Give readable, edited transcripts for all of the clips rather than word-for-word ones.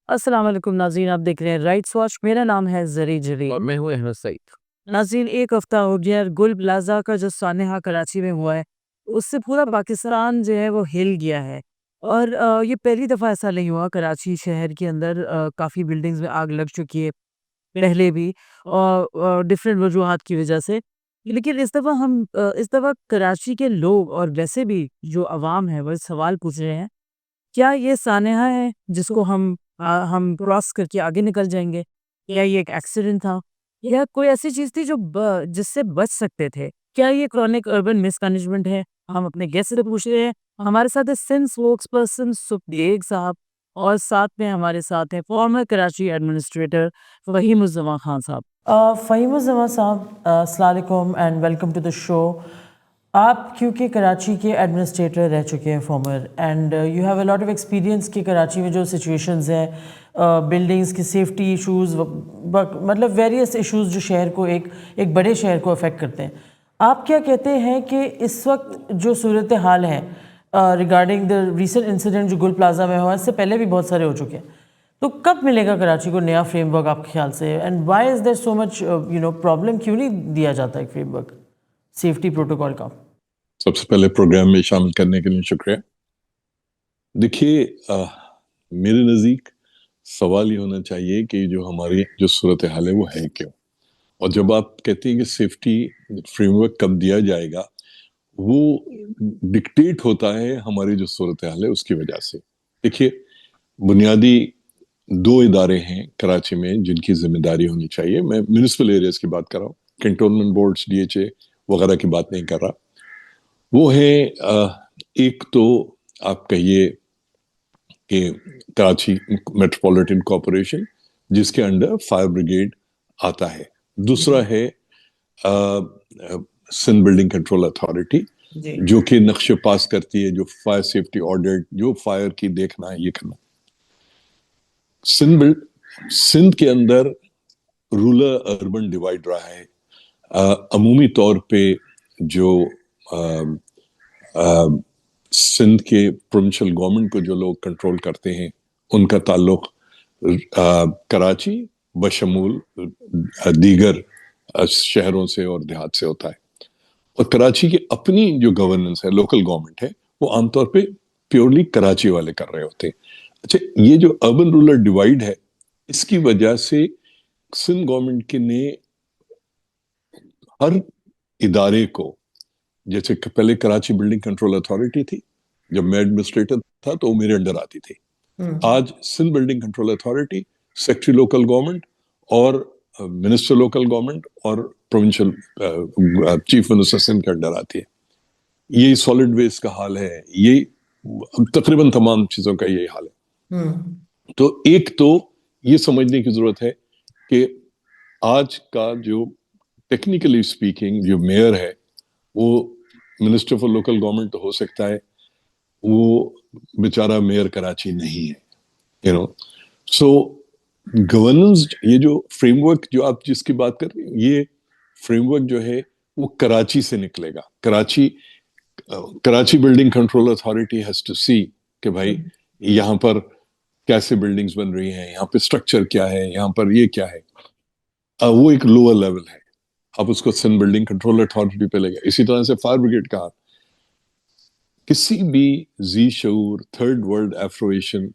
السلام علیکم ناظرین، آپ دیکھ رہے ہیں رائٹس واچ۔ میرا نام ہے زری جری اور میں ہوں احمد سعید۔ ناظرین، ایک ہفتہ ہو گیا گل پلازا کا جو سانحہ کراچی میں ہوا ہے اس سے پورا پاکستان جو ہے وہ ہل گیا ہے۔ اور یہ پہلی دفعہ ایسا نہیں ہوا۔ کراچی شہر کے اندر کافی بلڈنگز میں آگ لگ چکی ہے پہلے بھی، اور ڈفرینٹ وجوہات کی وجہ سے، لیکن اس دفعہ کراچی کے لوگ اور ویسے بھی جو عوام ہے وہ سوال پوچھ رہے ہیں، کیا یہ سانحہ ہے جس کو ہم کراس کر کے آگے نکل جائیں گے، یا یہ ایک ایکسیڈنٹ تھا، یا کوئی ایسی چیز تھی جو جس سے بچ سکتے تھے؟ کیا یہ کرونک اربن مس مینجمنٹ ہے؟ ہم اپنے گیسٹ سے پوچھ رہے ہیں۔ ہمارے ساتھ ہے سندھ اسپوکس پرسن سکھدیگ صاحب، اور ہمارے ساتھ ہیں فارمر کراچی ایڈمنسٹریٹر فہیم الزمان خان صاحب۔ فہیم الزمان صاحب، السلام علیکم and welcome to the show. آپ کیونکہ کراچی کے ایڈمنسٹریٹر رہ چکے ہیں former, and you have a lot of experience کہ کراچی میں جو سچویشنز ہیں، بلڈنگز کی سیفٹی ایشوز، مطلب ویریس ایشوز جو شہر کو ایک بڑے شہر کو افیکٹ کرتے ہیں، آپ کیا کہتے ہیں کہ اس وقت جو صورتحال ہے ریگارڈنگ دا ریسنٹ انسیڈنٹ جو گل پلازا میں ہوا، اس سے پہلے بھی بہت سارے ہو چکے ہیں، تو کب ملے گا کراچی کو نیا فریم ورک آپ کے خیال سے؟ And why is there so much problem? کیوں نہیں دیا جاتا ایک فریم ورک سیفٹی پروٹوکول کا؟ سب سے پہلے پروگرام میں شامل کرنے کے لیے شکریہ۔ دیکھیے، میرے نزدیک سوال یہ ہونا چاہیے کہ جو ہماری جو صورتحال ہے وہ ہے کیوں، اور جب آپ کہتے ہیں کہ سیفٹی فریم ورک کب دیا جائے گا، وہ ڈکٹیٹ ہوتا ہے ہماری جو صورتحال ہے اس کی وجہ سے۔ دیکھیے، بنیادی دو ادارے ہیں کراچی میں جن کی ذمہ داری ہونی چاہیے۔ میں میونسپل ایریاز کی بات کر رہا ہوں، cantonment boards, D H A وغیرہ کی بات نہیں کر رہا۔ وہ ہے ایک تو آپ کہیے کہ کراچی میٹروپولیٹن کارپوریشن، جس کے انڈر فائر بریگیڈ آتا ہے۔ دوسرا ہے سندھ بلڈنگ کنٹرول اتھارٹی، جو کہ نقشے پاس کرتی ہے، جو فائر سیفٹی آڈٹ، جو فائر کی دیکھنا ہے، یہ کرنا۔ سندھ کے اندر رورل اربن ڈیوائڈ رہا ہے۔ عمومی طور پہ جو سندھ کے پروونشل گورنمنٹ کو جو لوگ کنٹرول کرتے ہیں، ان کا تعلق کراچی بشمول دیگر شہروں سے اور دیہات سے ہوتا ہے، اور کراچی کی اپنی جو گورننس ہے، لوکل گورنمنٹ ہے، وہ عام طور پہ پیورلی کراچی والے کر رہے ہوتے ہیں۔ اچھا، یہ جو اربن رورل ڈیوائڈ ہے، اس کی وجہ سے سندھ گورنمنٹ کے نے ہر ادارے کو، جیسے کہ پہلے کراچی بلڈنگ کنٹرول اتھارٹی تھی، جب میں ایڈمنسٹریٹر تھا تو وہ میرے انڈر آتی تھی۔ آج Sindh building control authority secretary local government اور منسٹر لوکل گورنمنٹ اور پروونشل چیف منسٹر سندھ کے انڈر آتی ہے۔ یہ سالڈ ویسٹ کا حال ہے، یہ تقریباً تمام چیزوں کا یہی حال ہے۔ تو ایک تو یہ سمجھنے کی ضرورت ہے کہ آج کا جو ٹیکنیکلی اسپیکنگ جو میئر ہے، وہ منسٹر فار لوکل گورنمنٹ تو ہو سکتا ہے، وہ بیچارہ میئر کراچی نہیں ہے، سو گورننس، یہ جو فریم ورک جو آپ جس کی بات کر رہے ہیں، یہ فریم ورک جو ہے وہ کراچی سے نکلے گا۔ Karachi building control authority has to see کہ بھائی یہاں پر کیسے بلڈنگز بن رہی ہیں، یہاں پہ اسٹرکچر کیا ہے، یہاں پر یہ کیا ہے۔ وہ ایک لوور لیول ہے، آپ اس کو سندھ بلڈنگ کنٹرول اتھارٹی پہ لے گئے۔ اسی طرح سے فائر بریگیڈ کا کسی بھی ذی شعور third world Afro Asian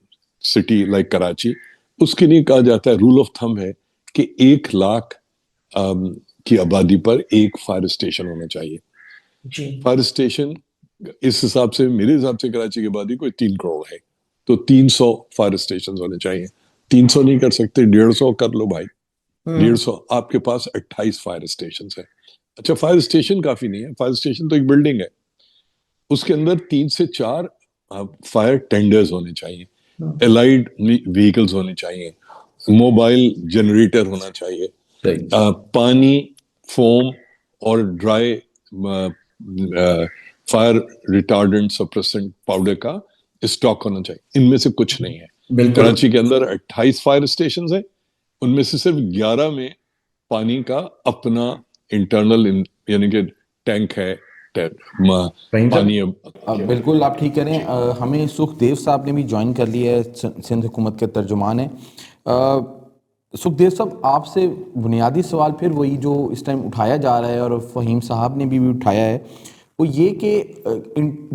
city like Karachi, اس کے لیے کہا جاتا ہے، رول آف تھم ہے کہ 1,00,000 کی آبادی پر ایک فائر اسٹیشن ہونا چاہیے۔ فائر اسٹیشن اس حساب سے، میرے حساب سے کراچی کی آبادی کوئی 3 کروڑ ہے، تو 300 فائر اسٹیشن ہونے چاہیے۔ 300 نہیں کر سکتے، 150 کر لو بھائی۔ 150، آپ کے پاس 28 فائر اسٹیشن ہے۔ اچھا، فائر اسٹیشن کافی نہیں ہے، فائر اسٹیشن تو ایک بلڈنگ ہے، اس کے اندر 3 سے 4 فائر ٹینڈرز ہونے چاہیے، الائڈ وہیکلز ہونے چاہیے، موبائل جنریٹر ہونا چاہیے، پانی، فوم اور ڈرائی فائر ریٹارڈنٹ سپریسنٹ پاؤڈر کا اسٹاک ہونا چاہیے۔ ان میں سے کچھ نہیں ہے۔ کراچی کے اندر 28 فائر اسٹیشنز ہیں، ان میں سے صرف 11 میں پانی کا اپنا انٹرنل یعنی کہ ٹینک ہے، رحیم پانی صاحب بالکل آپ ٹھیک کریں. ہمیں سکھ دیو صاحب نے بھی جوائن کر لیا ہے, سندھ حکومت کے ترجمان ہیں. سکھ دیو صاحب آپ سے بنیادی سوال پھر وہی جو اس ٹائم اٹھایا جا رہا ہے اور فہیم صاحب نے بھی اٹھایا ہے, وہ یہ کہ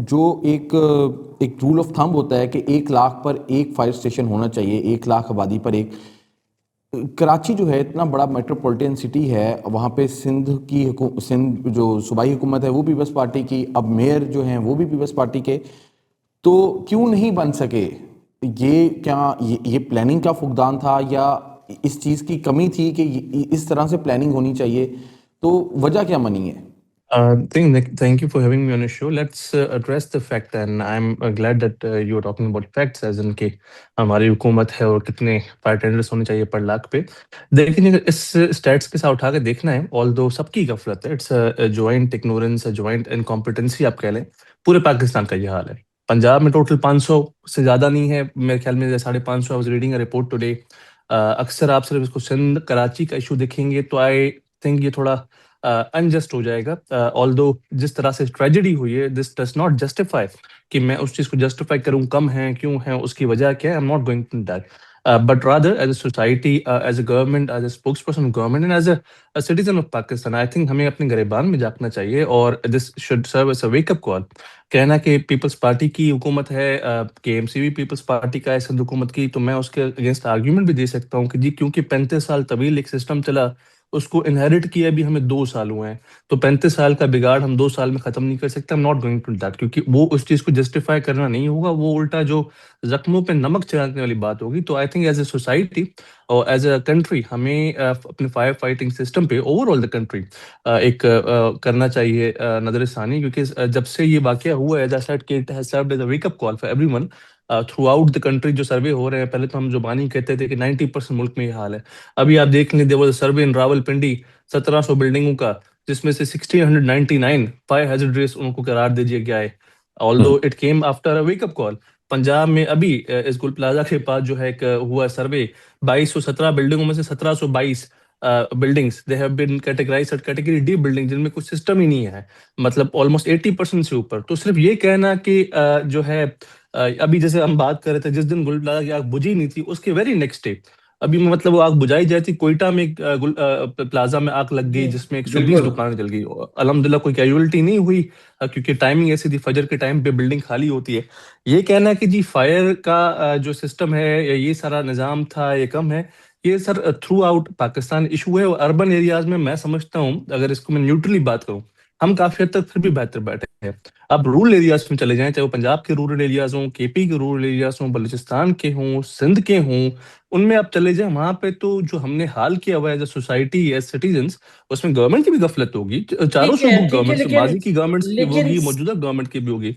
جو ایک رول آف تھمب ہوتا ہے کہ 1 لاکھ پر ایک فائر اسٹیشن ہونا چاہیے, 1 لاکھ آبادی پر ایک. کراچی جو ہے اتنا بڑا میٹروپولیٹن سٹی ہے, وہاں پہ سندھ جو صوبائی حکومت ہے وہ پیپلز پارٹی کی, اب میئر جو ہیں وہ بھی پیپلز پارٹی کے, تو کیوں نہیں بن سکے؟ یہ کیا یہ پلاننگ کا فقدان تھا یا اس چیز کی کمی تھی کہ اس طرح سے پلاننگ ہونی چاہیے, تو وجہ کیا بنی ہے؟ Thank you for having me on the show. Let's address the fact, and I'm glad that you are talking about facts, as in کہ ہماری حکومت ہے اور کتنے فائر ٹینڈرس ہونے چاہیے پر لاکھ پہ. دیکھیں اس اسٹیٹس کے ساتھ اٹھا کے دیکھنا ہے, آل دو سب کی غفلت ہے, اٹس جوائنٹ اگنورینس, جوائنٹ انکمپیٹنسی آپ کہہ لیں. پورے پاکستان کا یہ حال ہے. پنجاب میں ٹوٹل 500 سے زیادہ نہیں ہے, میرے خیال میں 550. I was reading a report today. اکثر آپ صرف اس کو سندھ کراچی کا ایشو دیکھیں گے تو آئی تھنک یہ تھوڑا انجسٹ ہو جائے گا. آلدو جس طرح سے ٹریجڈی ہوئی ہے, دس ڈز ناٹ جسٹیفائی کہ میں اس چیز کو جسٹیفائی کروں کم ہیں کیوں ہیں, اس کی وجہ کیا ہے. I am not going to that, but rather as a society, as a government, as a spokesperson of government and as a citizen of Pakistan, I think ہمیں اپنے گریبان میں جھانکنا چاہیے. اور this should serve as a wake up call. کہنا کہ Peoples party کی حکومت ہے, کے ایم سی بھی پیپلز پارٹی کا ہے سندھ حکومت کی, تو میں اس کے اگینسٹ آرگیومنٹ بھی دے سکتا ہوں کہ جی کیونکہ 35 سال طویل ایک سسٹم چلا, اس کو انہیریٹ کیا بھی ہمیں 2 سال ہوئے ہیں, تو 35 سال کا بگاڑ ہم 2 سال میں ختم نہیں کر سکتے. I'm not going to that, کیونکہ وہ اس چیز کو جسٹیفائی کرنا نہیں ہوگا, وہ الٹا جو زخموں پہ نمک چھڑکنے والی بات ہوگی. تو I think as a society اور ایز اے کنٹری ہمیں اپنے فائر فائٹنگ سسٹم پہ اوور آل دا کنٹری ایک کرنا چاہیے نظر ثانی, کیونکہ جب سے یہ واقعہ ہوا ہے, ایز آئی سیڈ کہ it has served as a wake up call for every one through out the country. جو سروے ہو رہے ہیں, پہلے تو ہم زبانی کہتے تھے کہ 90% ملک میں یہ حال ہے. ابھی آپ دیکھ لیں, دیر واز اے سروے ان راول پنڈی 1700 بلڈنگوں کا, جس میں سے 1699 فائر ہیزرڈس ان کو قرار دے دیا گیا ہے, although it came after a wake up call. Punjab میں ابھی اس گل پلازا کے پاس جو ہے ایک ہوا سروے, 2217 بلڈنگوں میں سے 1722 buildings they have been categorized at category D building, جن میں کچھ سسٹم ہی نہیں ہے, مطلب آلموسٹ 80% سے اوپر. تو صرف یہ کہنا کہ جو ہے ابھی جیسے ہم بات کر رہے تھے, جس دن گل پلازا کی آگ بجھی نہیں تھی, اس کے ویری نیکسٹ ڈے ابھی مطلب وہ آگ بجھائی جائے تھی. کوئٹہ میں پلازا میں آگ لگ گئی جس میں 120 دکانیں جل گئی. الحمدللہ کوئی کیجویلٹی نہیں ہوئی, کیونکہ ٹائمنگ ایسی تھی, فجر کے ٹائم پہ بلڈنگ خالی ہوتی ہے. یہ کہنا کہ جی فائر کا جو سسٹم ہے یا یہ سارا نظام تھا یہ کم ہے, یہ sir through out Pakistan issue ہے. اور اربن ایریاز میں سمجھتا ہوں, اگر اس کو میں نیوٹرلی بات کروں, ہم کافی حد تک پھر بھی بہتر بیٹھے ہیں. اب رورل ایریاز میں چلے جائیں, چاہے وہ پنجاب کے رورل ایریاز ہوں, کے پی کے رورل ایریاز ہوں, بلوچستان کے ہوں, سندھ کے ہوں, ان میں آپ چلے جائیں, وہاں پہ تو جو ہم نے حال کیا ہوا ہے as a society, as citizens, اس میں گورنمنٹ کی بھی غفلت ہوگی. چاروں صوبوں گورنمنٹ, ماضی کی گورنمنٹس کی ہوگی, موجودہ گورنمنٹ کی بھی ہوگی.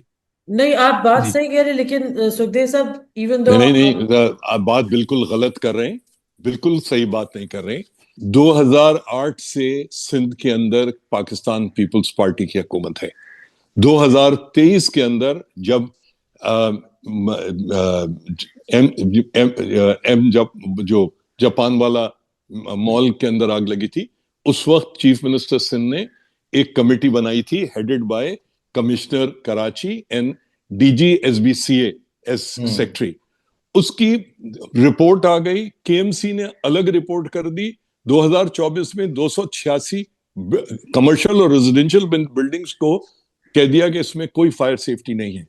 نہیں آپ بات صحیح کہہ رہے, لیکن سکھدیو صاحب ایون دو نہیں, آپ بات بالکل غلط کر رہے ہیں, بالکل صحیح بات نہیں کر رہے ہیں. 2008 سے سندھ کے اندر پاکستان پیپلز پارٹی کی حکومت ہے. 2023 کے اندر جب جو جاپان والا مال کے اندر آگ لگی تھی, اس وقت چیف منسٹر سندھ نے ایک کمیٹی بنائی تھی headed by commissioner Karachi and D G S B C A S secretary. اس کی رپورٹ آ گئی, کے ایم سی نے الگ رپورٹ کر دی. 2024 میں 286 کمرشل اور ریزیڈینشل بلڈنگز کو کہہ دیا کہ اس میں کوئی فائر سیفٹی نہیں ہے,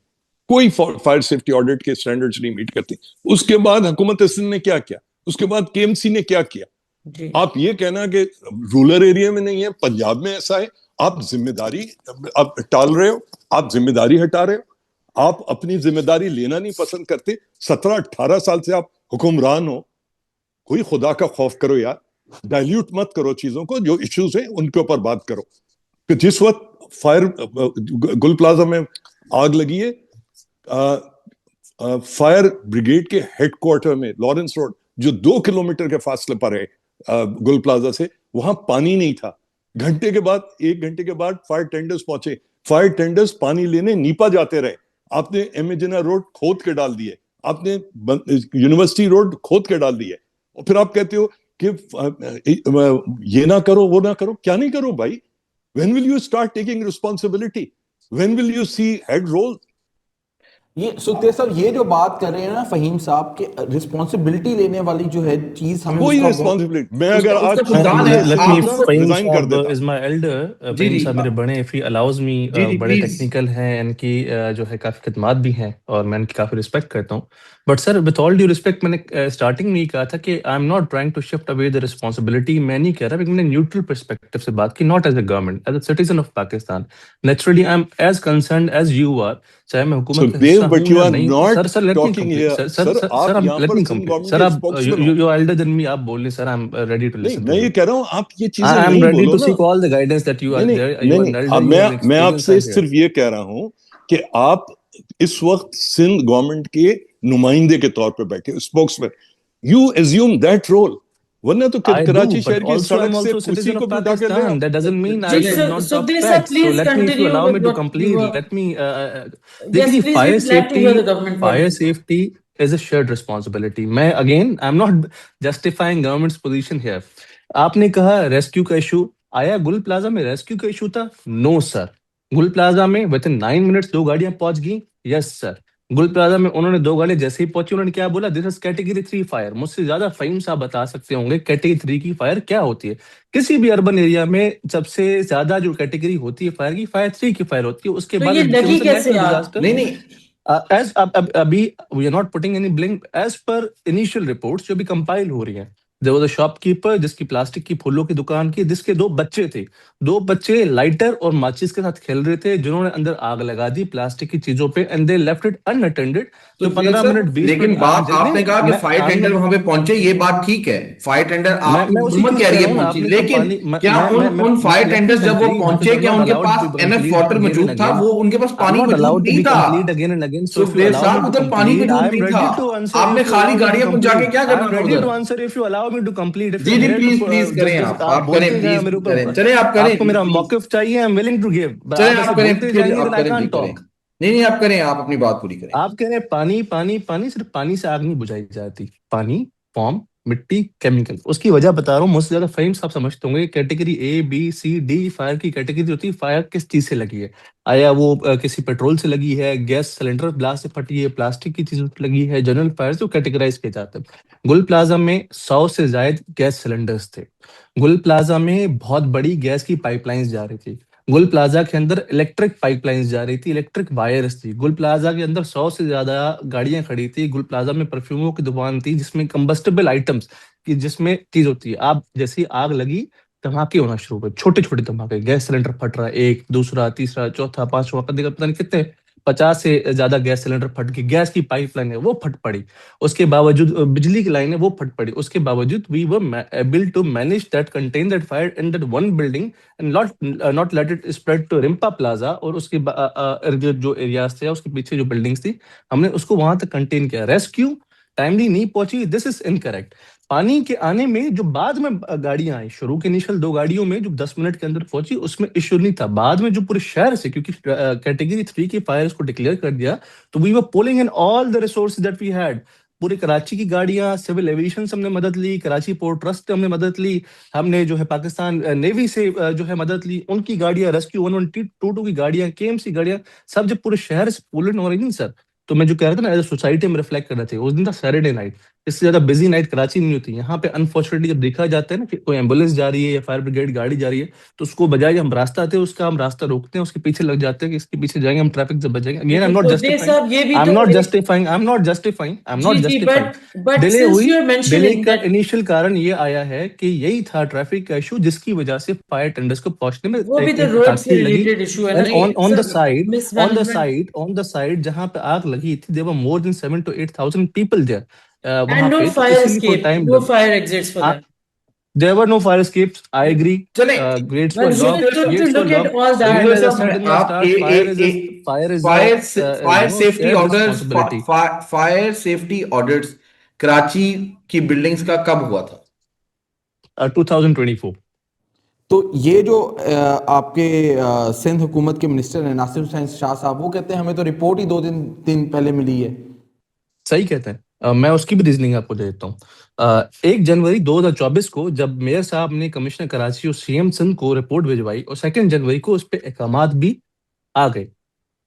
کوئی فائر سیفٹی آڈٹ کے سٹینڈرڈز نہیں میٹ کرتے. اس کے بعد حکومت سندھ نے کیا کیا, اس کے بعد کے ایم سی نے کیا کیا. آپ یہ کہنا کہ رورل ایریا میں نہیں ہے, پنجاب میں ایسا ہے, آپ ذمہ داری آپ ٹال رہے ہو, آپ ذمہ داری ہٹا رہے ہو, آپ اپنی ذمہ داری لینا نہیں پسند کرتے. 17-18 سال سے آپ حکمران ہو, کوئی خدا کا خوف کرو یار, ڈائلیوٹ مت کرو چیزوں کو, جو ایشوز ہیں ان کے اوپر بات کرو. کہ جس وقت فائر گل پلازا میں آگ لگی ہے, فائر بریگیڈ کے ہیڈ کوارٹر میں لارنس روڈ, جو 2 کلومیٹر کے فاصلے پر ہے گل پلازا سے, وہاں پانی نہیں تھا. گھنٹے کے بعد, 1 گھنٹے کے بعد فائر ٹینڈرز پہنچے. فائر ٹینڈرز پانی لینے نیپا جاتے رہے. آپ نے ایم اے جناح روڈ کھود کے ڈال دیے, آپ نے یونیورسٹی روڈ کھود کے ڈال دیے, اور پھر آپ کہتے ہو کہ یہ نہ کرو وہ نہ کرو. کیا نہیں کرو بھائی؟ When will you start taking responsibility? When will you see head roll? یہ سکھدیو صاحب یہ جو بات کر رہے ہیں نا فہیم صاحب کہ رسپانسبلٹی لینے والی جو ہے چیز ہمیں کوئی اس کا ریسپانسبلٹی میں اگر اس آج کا فقدان ہے. Let me, آپ Fahim ریزائن کر صاحب دیتا. is my elder. جی فہیم جی صاحب میرے بڑے ہیں, if he allows me, جی جی بڑے پلیز. ٹیکنیکل ہیں, ان کی جو ہے کافی خدمات بھی ہیں اور میں ان کی کافی رسپیکٹ کرتا ہوں. But sir with all due respect, میں نے اسٹارٹنگ میں یہ کہا تھا کہ I am not trying to shift away the responsibility. میں نہیں کہہ رہا, لیکن میں نے نیوٹرل پرسپیکٹو سے بات کی, not as a government, as a citizen of Pakistan. Naturally I am as concerned as you are, چاہے میں حکومت کا حصہ سکھدیو, but ہوں you یا are نہیں. not sir let me talking complete. here. Sir sir آپ یہاں لیٹ پر me Sindh complete. Government sir کے آپ اسپوکسمین ہو. You are elder than me, آپ بول لیں sir. I am ready to نہیں لسن ٹو میں یو. یہ کہہ رہا ہوں آپ یہ چیزیں I am نہیں ready بولو to نا. seek all the guidance that you are نہیں there. نہیں You are نہیں an elder, اب you have an میں آپ experience سے and here. صرف یہ کہہ رہا ہوں کہ آپ اس وقت سندھ گورنمنٹ کے نمائندے کے طور پہ بیٹھے, spokesman. You assume that role, ورنہ تو I do, کراچی but شہر کی also I'm سڑک سے also a کسی citizen کو of بھی اٹھا کے لے آؤ. Pakistan. That doesn't mean I G should not talk Sukhdev صاحب facts. So please let me, if you continue allow me with to what complete, you let me. Yes دیکھیے, please we would like to hear the government fire point. safety is a shared responsibility. میں again, I'm not justifying government's position here. آپ نے کہا rescue کا issue آیا, گل plaza میں rescue کا issue تھا. نو سر, گل پلازا میں ود ان 9 منٹس 2 گاڑیاں پہنچ گئیں. یس سر, گل پلازا میں انہوں نے 2 گاڑیاں جیسے ہی پہنچی, انہوں نے کیا بولا, دس از کیٹیگری 3 فائر. مجھ سے زیادہ فہیم صاحب بتا سکتے ہوں گے کیٹیگری 3 کی فائر کیا ہوتی ہے. کسی بھی اربن ایریا میں سب سے زیادہ جو کیٹیگری ہوتی ہے فائر کی, فائر 3 کی فائر ہوتی ہے. اس کے تو بعد یہ لگی کیسے نیچرل آگ؟ ڈیزاسٹر. نہیں نہیں ایز ابھی we are not putting any blame, as per initial reports جو بھی کمپائل ہو رہی ہیں. There was a shop keeper جس کی پلاسٹک کی پھولوں کی دکان کی, جس کے 2 بچے تھے. 2 بچے لائٹر اور ماچس کے ساتھ کھیل رہے تھے, جنہوں نے اندر آگ لگا دی پلاسٹک کی چیزوں پہ, and they left it unattended. تو جو سنیل 15 سر, منٹ 20 لیکن منٹ آگ بات آپ نے کہا کہ فائر ٹینڈر وہاں پہ پہنچے, یہ بات ٹھیک ہے, فائر ٹینڈر آپ کی میں اسی حکومت چیز کہہ کہہ رہی رہا ہے ہوں نا. آپ پہنچی, نے کہا لیکن پانی, کیا ان فائر ٹینڈر جب وہ پہنچے کیا ان کے پاس انف واٹر موجود تھا؟ وہ ان کے پاس I'm پانی not موجود allowed to نہیں be تھا. complete again and again. So if you Sukhdev allow me صاحب to ادھر پانی complete, موجود I'm نہیں تھا, ready to answer آپ نے if you allow خالی me to گاڑیاں پہنچا کے complete. کیا کرنا I'm تھا ready ادھر؟ to answer if you allow me to complete. If جی you're جی here to پلیز پلیز کریں, آپ آپ کریں بولتے جائیں پلیز میرے کریں, اوپر. چلیں آپ کریں آپ کو جی میرا پلیز, موقف چاہیے, I'm willing to give. چلیں آپ ایسے آپ کریں بولتے پھر جائیں گے آپ then I کریں جی can't کریں. talk. نہیں نہیں آپ کریں, آپ اپنی بات پوری کریں. آپ کہہ رہے ہیں پانی پانی پانی, صرف پانی سے آگ نہیں بجھائی جاتی. پانی, فارم, مٹی, کیمیکل. اس کی وجہ بتا رہا ہوں, مجھ سے زیادہ فہیم صاحب سمجھتے ہوں گے. Category A B C D fire کی کیٹیگری ہوتی ہے. فائر کس چیز سے لگی ہے, آیا وہ کسی پیٹرول سے لگی ہے, گیس سلنڈر بلاسٹ سے پھٹی ہے, پلاسٹک کی چیزوں سے لگی ہے, جنرل فائر سے کیٹیگرائز کیے جاتے ہیں. گل پلازا میں 100 سے زائد گیس سلنڈرز تھے. گل پلازا میں بہت بڑی گیس کی پائپ لائنز جا رہی تھی. گل پلازا کے اندر الیکٹرک پائپ لائنز جا رہی تھی, الیکٹرک وائرس تھی. گل پلازا کے اندر 100 سے زیادہ گاڑیاں کھڑی تھی. گل پلازا میں پرفیوموں کی دکان تھی, جس میں کمبسٹیبل آئٹمس کی جس میں چیز ہوتی ہے. آپ جیسی آگ لگی, دھماکے ہونا شروع ہوئے, چھوٹے چھوٹے دھماکے. گیس سلنڈر پھٹ رہا ہے, ایک دوسرا تیسرا چوتھا پانچواں, پتہ نہیں کتنے 50 سے زیادہ گیس سلنڈر پھٹ گئی. گیس کی پائپ لائن ہے وہ پھٹ پڑی. اس کے باوجود بجلی کی لائن ہے وہ پھٹ پڑی. اس کے باوجود we were able to manage that contain that fire in that one building and not let it spread to Rimpa Plaza. اور اس کے ارد گرد جو ایریاز تھے, اس کے پیچھے جو بلڈنگس تھی, ہم نے اس کو وہاں تک کنٹین کیا. ریسکیو ٹائملی نہیں پہنچی, دس از انکریکٹ. پانی کے آنے میں جو بعد میں گاڑیاں آئی, شروع کے انیشل 2 گاڑیوں میں جو 10 منٹ کے اندر پہنچی, اس میں ایشو نہیں تھا. بعد میں جو پورے شہر سے, کیونکہ کیٹیگری 3 کی فائر کو ڈکلیئر کر دیا, تو we were pooling in all the resources that we had. پورے کراچی کی گاڑیاں, سول ایویشن سے ہم نے مدد لی, کراچی پورٹ ٹرسٹ سے ہم نے مدد لی, ہم نے جو ہے پاکستان نیوی سے جو ہے مدد لی, ان کی گاڑیاں, ریسکیو 122 کی گاڑیاں, KMC گاڑیاں, سب جب پورے شہر سے پولن ہو رہی تھی سر. تو میں جو کہہ رہا تھا نا, ایز اے سوسائٹی ہم ریفلیکٹ کر رہے تھے. اس دن تھا سیٹرڈے نائٹ, اس سے زیادہ بزی نائٹ کراچی نہیں ہوتی. یہاں پہ انفارچونیٹلی جب دیکھا جاتا ہے نا کہ کوئی ایمبولینس جا رہی ہے یا فائر بریگیڈ گاڑی جا رہی ہے, تو اس کو بجائے ہم راستہ آتے ہیں اس کا, ہم راستہ روکتے ہیں, اس کے پیچھے لگ جاتے ہیں کہ اس کے پیچھے جائیں گے, ہم ٹریفک سے بچیں گے. Again I am not Sukhdev justifying, صاحب یہ بھی آئی ایم تو not justifying, I am not justifying, I am جی ناٹ جی جسٹیفائنگ. بٹ ڈیلے سنس ہوئی, یو آر ڈیلے مینشننگ کا دیٹ انیشیل کارن یہ آیا ہے کہ یہی تھا ٹریفک کا ایشو, جس کی وجہ سے فائر ٹینڈرز کو پہنچنے میں وہ بھی تو ایک روڈ سے تاخیر لگی. ریلیٹڈ ایشو ہے نا and on the side, miss on the management. Side, on the side جہاں پہ آگ لگی تھی, there were more than 7 to 8,000 people there. وہاں اینڈ نو پہ تو فائر اسی لیے تھوڑا اسکیپ, ٹائم نو لگا. Fire exits for that. There were no fire escapes. I agree. چلیں Gates were Well, you locked. took to Gates were look at locked. all that. Again, Sukhdev as I صاحب, said in the آپ start, fire is fire a safety shared orders, responsibility. Fire safety audits Karachi کی buildings کا کب ہوا تھا؟ 2024. تو یہ جو آپ کے سندھ حکومت کے منسٹر ہیں ناصر حسین شاہ صاحب, وہ کہتے ہیں ہمیں تو رپورٹ ہی 2 دن پہلے ملی ہے. صحیح کہتے ہیں. میں اس کی بھی ریزننگ آپ کو دے دیتا ہوں. 1 جنوری 2024 کو جب میئر صاحب نے کمشنر کراچی اور CM سندھ کو رپورٹ بھجوائی, اور 2 جنوری کو اس پہ احکامات بھی آ گئے.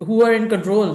who are in control?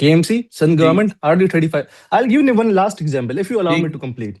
KMC, Sindh government, hardly 35. I'll give you one last example, if you allow me to complete.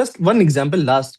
just one example last.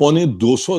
250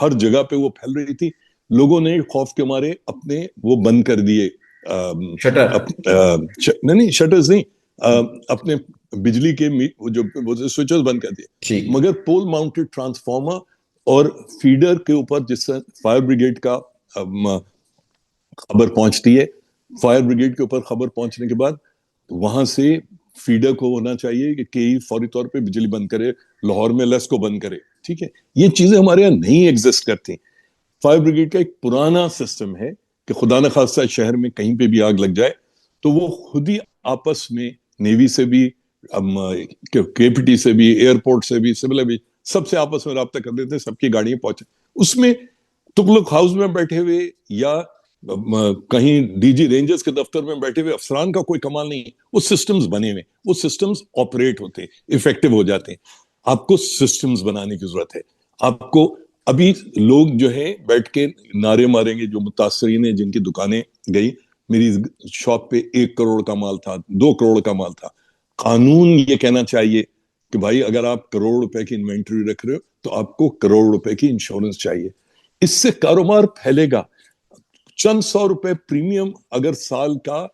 ہر جگہ پہ وہ پھیل رہی تھی. لوگوں نے خوف کے مارے اپنے وہ بند کر دیے, نہیں شٹرز نہیں, اپنے بجلی کے جو سوئچز بند کر دیے. مگر پول ماؤنٹڈ ٹرانسفارمر اور فیڈر کے اوپر جس سے فائر بریگیڈ کا خبر پہنچتی ہے, فائر بریگیڈ کے اوپر خبر پہنچنے کے بعد وہاں سے فیڈر کو ہونا چاہیے کہ کئی فوری طور پہ بجلی بند کرے, لاہور میں لیس کو بند کرے. ٹھیک ہے, یہ چیزیں ہمارے یہاں نہیں ایگزسٹ کرتی. فائر بریگیڈ کا ایک پرانا سسٹم ہے کہ خدا نخواستہ شہر میں کہیں پہ بھی آگ لگ جائے تو وہ خود ہی آپس میں نیوی سے بھی, کے پی ٹی سے بھی, ایئرپورٹ سے بھی, سول بھی, سب سے آپس میں رابطہ کر دیتے ہیں, سب کی گاڑیاں پہنچے. اس میں تغلق ہاؤس میں بیٹھے ہوئے یا کہیں ڈی جی رینجرز کے دفتر میں بیٹھے ہوئے افسران کا کوئی کمال نہیں ہے. وہ سسٹمز بنے ہوئے, وہ سسٹمز آپریٹ ہوتے ہیں, افیکٹو ہو جاتے ہیں. آپ کو سسٹمز بنانے کی ضرورت ہے. آپ کو ابھی لوگ جو ہے بیٹھ کے نعرے ماریں گے, جو متاثرین ہیں جن کی دکانیں گئی, میری شاپ پہ 1 کروڑ کا مال تھا, 2 کروڑ کا مال تھا. قانون یہ کہنا چاہیے کہ بھائی اگر آپ کروڑ روپے کی انوینٹری رکھ رہے ہو تو آپ کو کروڑ روپے کی انشورنس چاہیے. اس سے کاروبار پھیلے گا. چند 100 روپے پریمیم اگر سال کا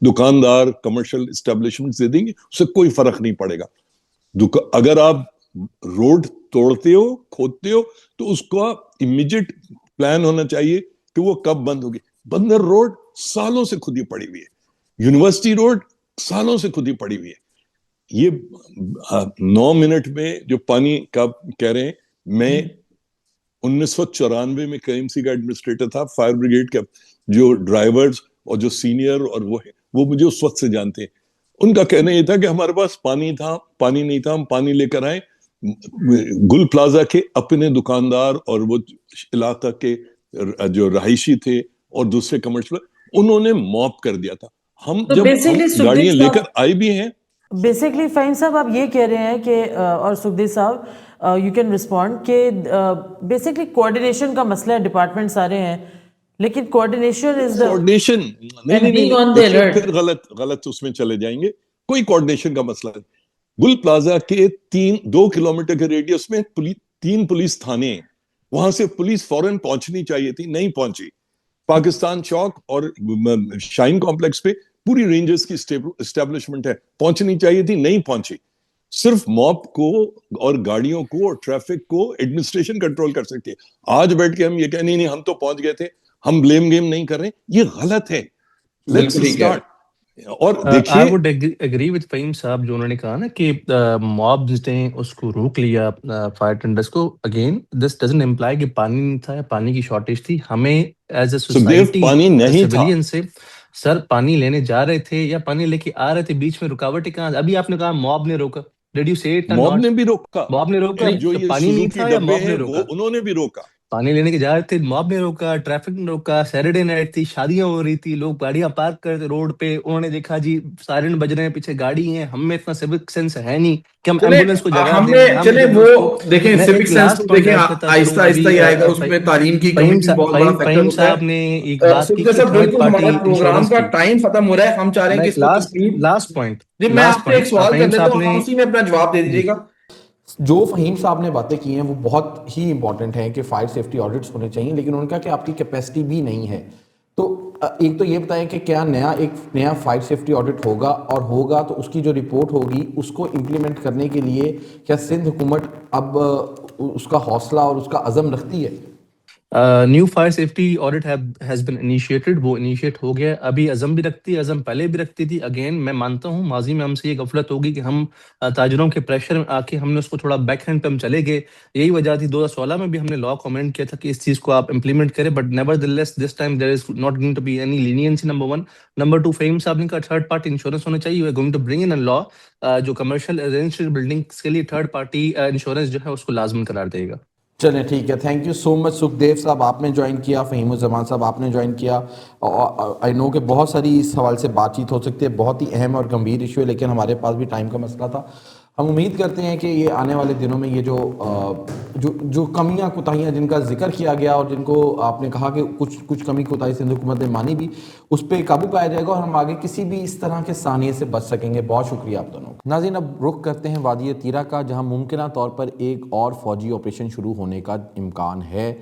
دکاندار کمرشل اسٹیبلشمنٹ دے دیں گے, اس سے کوئی فرق نہیں پڑے گا. اگر آپ روڈ توڑتے ہو, کھودتے ہو, تو اس کا امیجیٹ پلان ہونا چاہیے کہ وہ کب بند ہوگی. بندر روڈ سالوں سے کھدی پڑی ہوئی ہے, یونیورسٹی روڈ سالوں سے کھدی پڑی ہوئی ہے. یہ 9 منٹ میں جو پانی کا کہہ رہے ہیں, میں 1994 میں KMC کا ایڈمنسٹریٹر تھا. فائر بریگیڈ کا جو ڈرائیورز اور جو سینئر اور وہ مجھے اس وقت سے جانتے ہیں. ان کا کہنا یہ تھا کہ ہمارے پاس پانی نہیں تھا, ہم پانی لے کر آئے. گل پلازا کے اپنے دکاندار اور وہ علاقہ کے جو رہائشی تھے اور دوسرے کمرشل, انہوں نے موپ کر دیا تھا. ہم جب گاڑیاں لے کر آئے بھی ہیں. بیسکلی فہیم صاحب آپ یہ کہہ رہے ہیں کہ اور سکھدیو صاحب یو کین رسپونڈ کہ بیسکلی کوآرڈینیشن کا مسئلہ ہے, ڈپارٹمنٹ سارے ہیں لیکن کوآرڈینیشن از کوآرڈینیشن نہیں, پھر غلط اس میں چلے جائیں گے. کوئی کوآرڈینیشن کا مسئلہ نہیں. گل پلازا کے 2 کلومیٹر کے ریڈیس میں 3 پولیس تھانے ہیں. وہاں سے پولیس فوراً پہنچنی چاہیے تھی, نہیں پہنچی. پاکستان چوک اور شائن کمپلیکس پہ پوری رینجرز کی اسٹیبلشمنٹ ہے, پہنچنی چاہیے تھی, نہیں پہنچی. صرف موب کو اور گاڑیوں کو اور ٹریفک کو ایڈمنسٹریشن کنٹرول کر سکتی ہے. آج بیٹھ کے ہم یہ کہیں نہیں ہم تو پہنچ گئے تھے, ہم بلیم گیم نہیں کر رہے, یہ غلط ہے. Let's start. اور دیکھیے I would agree with Fahim صاحب جو انہوں نے کہا نا کہ موبز نے اس کو روک لیا فائر ٹینڈرز کو. اگین دس ڈزنٹ امپلائی کہ پانی نہیں تھا یا پانی کی شارٹیج تھی. ہمیں ایز اے سوسائٹی پانی نہیں تھا سویلین سے سر پانی لینے جا رہے تھے یا پانی لے کے آ رہے تھے, بیچ میں رکاوٹیں کہاں. ابھی آپ نے کہا موب نے روکا, ڈیڈ یو سے اٹ؟ موب نے بھی روکا, موب نے روکا, جو یہ پانی نہیں سوزوکی تھا یا ڈبے موب نے ہیں روکا؟ انہوں نے بھی روکا. پانی لینے کے جا رہے تھے, موب نے روکا, ٹریفک نے روکا. سیٹرڈے نائٹ تھی, شادیاں ہو رہی تھی, لوگ گاڑیاں پارک کر رہے روڈ پہ. انہوں نے دیکھا جی سائرن بج رہے ہیں, پیچھے گاڑی ہیں, ہم میں اتنا سیوک سینس ہے نہیں کہ ہم ایمبولینس کو جگہ دیں. چلے وہ دیکھیں سیوک سینس تو دیکھیں آہستہ آہستہ ہی آئے گا, اس میں تعلیم کی کمی بھی بہت بڑا فیکٹر ہوتا ہے. صاحب نے ایک بات کی کہ تھرڈ بالکل پارٹی ہمارا پروگرام کا ٹائم ختم ہو رہا ہے, ہم چاہ رہے ہیں کہ اس کو لاسٹ پوائنٹ جی میں آپ سے ایک سوال کر لیتا ہوں, اسی میں اپنا جواب دے دیجیے گا. جو فہیم صاحب نے باتیں کی ہیں وہ بہت ہی امپورٹنٹ ہیں کہ فائر سیفٹی آڈٹس ہونے چاہیے, لیکن ان کا کہ آپ کی کیپیسٹی بھی نہیں ہے. تو ایک تو یہ بتائیں کہ کیا ایک نیا فائر سیفٹی آڈٹ ہوگا, اور ہوگا تو اس کی جو رپورٹ ہوگی اس کو امپلیمنٹ کرنے کے لیے کیا سندھ حکومت اب اس کا حوصلہ اور اس کا عزم رکھتی ہے؟ New fire safety audit has been initiated, وہ انیشیٹ ہو گیا. ابھی عزم بھی رکھتی ہے, عزم پہلے بھی رکھتی تھی. اگین میں مانتا ہوں ماضی میں ہم سے یہ غفلت ہوگی کہ ہم تاجروں کے پریشر میں آ کے ہم نے اس کو تھوڑا بیک ہینڈ پہ ہم چلے گئے. یہی وجہ تھی 2016 میں بھی ہم نے لا کامنٹ کیا تھا کہ اس چیز کو آپ امپلیمنٹ کریں, but nevertheless this time there is not going to be any leniency. Number 1. Number 2, Fahim sahib نے کہا تھرڈ پارٹی انشورنس ہونا چاہیے. We are going to bring in a law جو کمرشل ریزیڈنشیل بلڈنگس کے لیے تھرڈ پارٹی انشورنس جو ہے اس کو لازم قرار دے گا. چلیں ٹھیک ہے, تھینک یو سو مچ. سکھدیو صاحب آپ نے جوائن کیا, فہیم الزمان صاحب آپ نے جوائن کیا. آئی نو کہ بہت ساری اس حوالے سے بات چیت ہو سکتی ہے, بہت ہی اہم اور گمبھیر ایشو ہے, لیکن ہمارے پاس بھی ٹائم کا مسئلہ تھا. ہم امید کرتے ہیں کہ یہ آنے والے دنوں میں یہ جو کمیاں کوتاہیاں جن کا ذکر کیا گیا اور جن کو آپ نے کہا کہ کچھ کمی کوتاہی سندھ حکومت نے مانی بھی، اس پہ قابو پایا جائے گا اور ہم آگے کسی بھی اس طرح کے سانحے سے بچ سکیں گے. بہت شکریہ آپ دونوں کا. ناظرین، اب رخ کرتے ہیں وادی تیرا کا، جہاں ممکنہ طور پر ایک اور فوجی آپریشن شروع ہونے کا امکان ہے.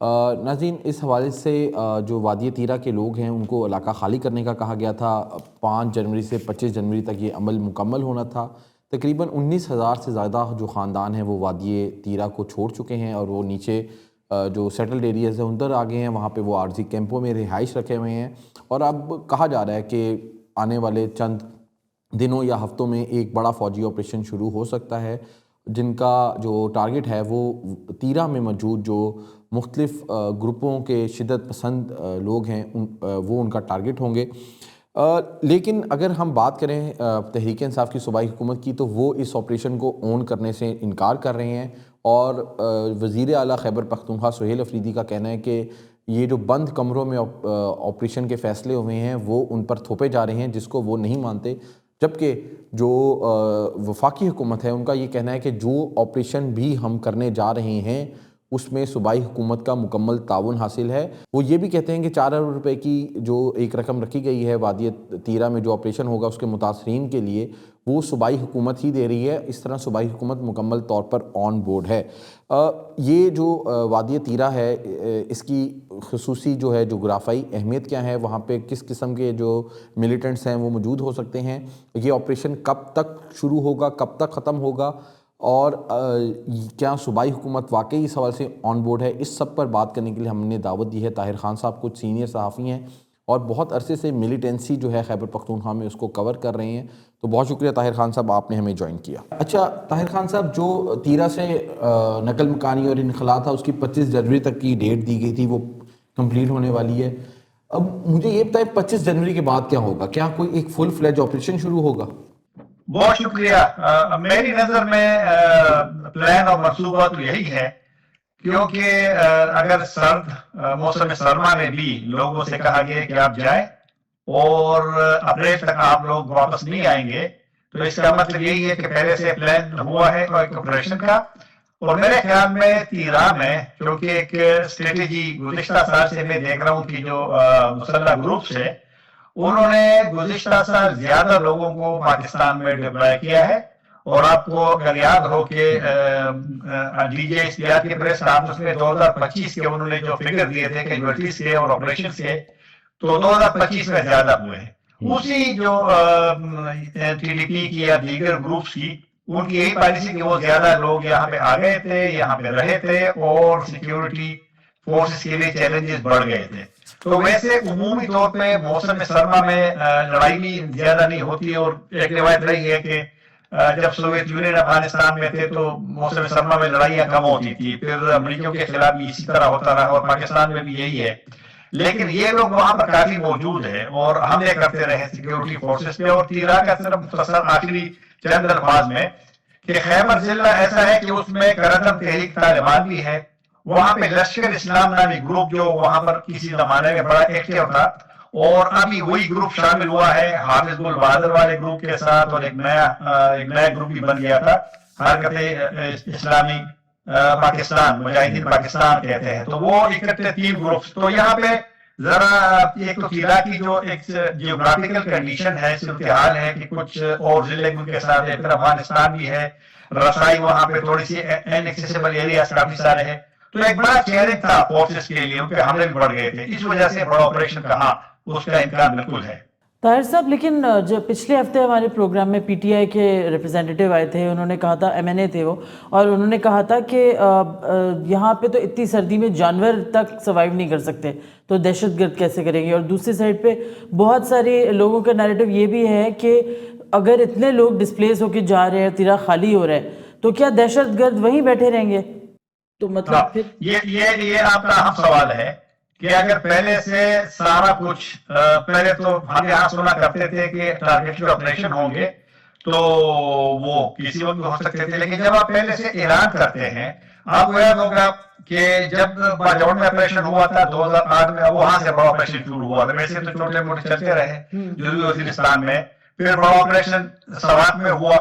ناظرین، اس حوالے سے جو وادی تیرا کے لوگ ہیں ان کو علاقہ خالی کرنے کا کہا گیا تھا. 5 جنوری سے 25 جنوری تک یہ عمل مکمل ہونا تھا. تقریباً 19,000 سے زیادہ جو خاندان ہیں وہ وادی تیرا کو چھوڑ چکے ہیں اور وہ نیچے جو سیٹلڈ ایریاز ہیں اندر آ گئے ہیں. وہاں پہ وہ عارضی کیمپوں میں رہائش رکھے ہوئے ہیں اور اب کہا جا رہا ہے کہ آنے والے چند دنوں یا ہفتوں میں ایک بڑا فوجی آپریشن شروع ہو سکتا ہے، جن کا جو ٹارگٹ ہے وہ تیرا میں موجود جو مختلف گروپوں کے شدت پسند لوگ ہیں وہ ان کا ٹارگٹ ہوں گے. لیکن اگر ہم بات کریں تحریک انصاف کی صوبائی حکومت کی، تو وہ اس آپریشن کو اون کرنے سے انکار کر رہے ہیں اور وزیر اعلیٰ خیبر پختونخوا سہیل افریدی کا کہنا ہے کہ یہ جو بند کمروں میں آپریشن کے فیصلے ہوئے ہیں وہ ان پر تھوپے جا رہے ہیں، جس کو وہ نہیں مانتے. جبکہ جو وفاقی حکومت ہے ان کا یہ کہنا ہے کہ جو آپریشن بھی ہم کرنے جا رہے ہیں اس میں صوبائی حکومت کا مکمل تعاون حاصل ہے. وہ یہ بھی کہتے ہیں کہ 4 ارب روپے کی جو ایک رقم رکھی گئی ہے وادی تیرا میں جو آپریشن ہوگا اس کے متاثرین کے لیے، وہ صوبائی حکومت ہی دے رہی ہے. اس طرح صوبائی حکومت مکمل طور پر آن بورڈ ہے. یہ جو وادی تیرا ہے اس کی خصوصی جو ہے جغرافیائی اہمیت کیا ہے، وہاں پہ کس قسم کے جو ملیٹنٹس ہیں وہ موجود ہو سکتے ہیں، یہ آپریشن کب تک شروع ہوگا، کب تک ختم ہوگا، اور کیا صوبائی حکومت واقعی اس حوالے سے آن بورڈ ہے، اس سب پر بات کرنے کے لیے ہم نے دعوت دی ہے. طاہر خان صاحب کچھ سینئر صحافی ہیں اور بہت عرصے سے ملیٹنسی جو ہے خیبر پختونخوا میں اس کو کور کر رہے ہیں. تو بہت شکریہ طاہر خان صاحب، آپ نے ہمیں جوائن کیا. اچھا طاہر خان صاحب، جو تیرا سے نقل مکانی اور انخلا تھا اس کی 25 جنوری تک کی ڈیٹ دی گئی تھی، وہ کمپلیٹ ہونے والی ہے. اب مجھے یہ بتائیں 25 جنوری کے بعد کیا ہوگا؟ کیا کوئی ایک فل فلیج آپریشن شروع ہوگا؟ بہت شکریہ. میری نظر میں پلان اور منصوبہ تو یہی ہے، کیونکہ اگر سرد موسم سرما میں بھی لوگوں سے کہا گیا کہ آپ جائیں اور اپریل تک آپ لوگ واپس نہیں آئیں گے، تو اس کا مطلب یہی ہے کہ پہلے سے پلان ہوا ہے ایک آپریشن کا. اور میرے خیال میں تیرا میں کیونکہ ایک اسٹریٹجی گزشتہ سال سے میں دیکھ رہا ہوں کہ جو مسلح گروپس ہے انہوں نے گزشتہ سال زیادہ لوگوں کو پاکستان میں ڈپلائے کیا ہے. اور آپ کو اگر یاد ہو کہ ڈی جے اشتیاق کے پریس کانفرنس میں 2025 کے انہوں نے جو فگر دیے تھے کیجوالٹیز کے اور آپریشن کے، تو 2025 میں زیادہ ہوئے ہیں. اسی جو ٹی ڈی پی کی یا دیگر گروپس کی، ان کی یہی پالیسی کہ وہ زیادہ لوگ یہاں پہ آ گئے تھے، یہاں پہ رہے تھے اور سیکیورٹی فورسز کے لیے چیلنجز بڑھ گئے تھے. تو ویسے عمومی طور پہ موسم سرما میں لڑائی بھی زیادہ نہیں ہوتی، اور ایک روایت رہی ہے کہ جب سوویت یونین افغانستان میں تھے تو موسم سرما میں لڑائیاں کم ہوتی تھی، پھر امریکیوں کے خلاف بھی اسی طرح ہوتا رہا اور پاکستان میں بھی یہی ہے. لیکن یہ لوگ وہاں پر کافی موجود ہیں اور حملے کرتے رہے سیکیورٹی فورسز پہ. اور تیرا کا صرف مختصر آخری چند الفاظ میں کہ خیبر ضلع ایسا ہے کہ اس میں کرتم تحریک طالبان بھی ہے، وہاں پہ لشکر اسلام نامی گروپ جو وہاں پر کسی زمانے میں بڑا ایکٹیو تھا، اور ابھی وہی گروپ شامل ہوا ہے حافظ گل بہادر والے گروپ کے ساتھ، اور ایک نیا گروپ بھی بن گیا تھا حرکت اسلامی پاکستان، مجاہدین پاکستان کہتے ہیں. تو وہ اکٹھے 3 گروپس. تو یہاں پہ ذرا ایک تو تیرا کی جو ایک جیوگرافیکل کنڈیشن ہے، صورتحال ہے کہ کچھ اور ضلع ان کے ساتھ ایک افغانستان بھی ہے، رسائی وہاں پہ تھوڑی سی انیکسیسیبل ایریاز کافی سارے ہیں. تو ایک بڑا چیلنج تھا فورسز کے لیے، ان پہ حملے بھی بڑھ گئے تھے. اس وجہ سے بڑا آپریشن کہاں اس کا امکان بالکل ہے. طاہر صاحب، لیکن جب پچھلے ہفتے ہمارے پروگرام میں پی ٹی آئی کے ریپرزینٹیو آئے تھے، انہوں نے کہا تھا، ایم این اے تھے وہ، اور انہوں نے کہا تھا کہ یہاں پہ تو اتنی سردی میں جانور تک سروائیو نہیں کر سکتے، تو دہشت گرد کیسے کریں گے. اور دوسری سائڈ پہ بہت سارے لوگوں کا نیریٹو یہ بھی ہے کہ اگر اتنے لوگ ڈسپلیس ہو کے جا رہے ہیں، تیرا خالی ہو رہا ہے، تو کیا دہشت گرد وہیں بیٹھے رہیں گے؟ تو مطلب یہ آپ کا اہم سوال ہے کہ اگر پہلے سے سارا کچھ، پہلے تو ہم یہاں سنا کرتے تھے کہ ٹارگیٹڈ آپریشن ہوں گے تو وہ کسی وقت ہو سکتے تھے، لیکن جب آپ پہلے سے اعلان کرتے ہیں، آپ کو یاد ہوگا کہ جب باجوڑ میں آپریشن ہوا تھا 2008 میں، وہاں سے بڑا آپریشن شروع ہوا تھا. ویسے تو چھوٹے موٹے چلتے رہے جنوبی وزیرستان میں، پھر بڑا آپریشن سوات میں ہوا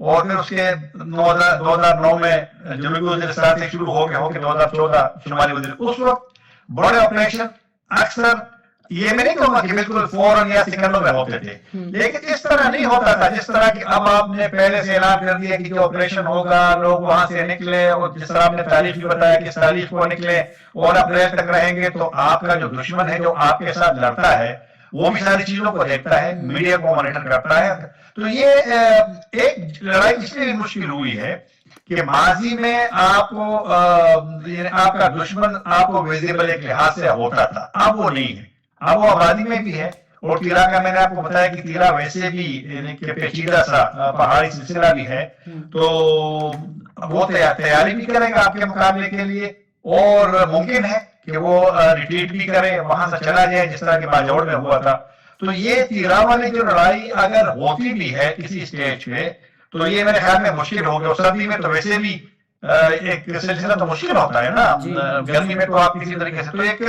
اور پھر اس کے 2009 میں جنوبی وزیرستان سے شروع ہو کے 2014 شمالی وزیرستان، اس وقت بڑے آپریشن اکثر یہ میں نہیں کہوں گا کہ بالکل فوراً یا سیکنڈوں میں ہوتے تھے، لیکن اس طرح نہیں ہوتا تھا جس طرح کہ اب آپ نے پہلے سے اعلان کر دیا کہ جو آپریشن ہوگا لوگ وہاں سے نکلے، اور جس طرح آپ نے تاریخ بھی بتایا کہ اس تاریخ کو نکلے اور اپریل تک رہیں گے، تو آپ کا جو دشمن ہے جو آپ کے ساتھ لڑتا ہے وہ بھی ساری چیزوں کو دیکھتا ہے، میڈیا کو مانیٹر کرتا ہے. تو یہ ایک لڑائی اس لیے مشکل ہوئی ہے کہ ماضی میں آپ کو آپ کا دشمن آپ کو ویزیبل ایک لحاظ سے ہوتا تھا، اب وہ نہیں ہے، اب وہ آبادی میں بھی ہے. اور تیرا کا میں نے آپ کو بتایا کہ تیرا ویسے بھی یعنی کہ پیچیدہ سا پہاڑی سلسلہ بھی ہے، تو وہ تیاری بھی کرے گا آپ کے مقابلے کے لیے، اور ممکن ہے کہ وہ ریٹریٹ بھی کرے، وہاں سے چلا جائے جس طرح کہ باجوڑ میں ہوا تھا. تو یہ تیرا والی جو لڑائی اگر ہوتی بھی ہے کسی سٹیج پہ تو یہ میرے خیال میں مشکل ہوگی. اور سردی میں تو ویسے بھی ایک سلسلہ تو مشکل ہوتا ہے نا، گرمی میں تو آپ کسی طریقے سے تو ایک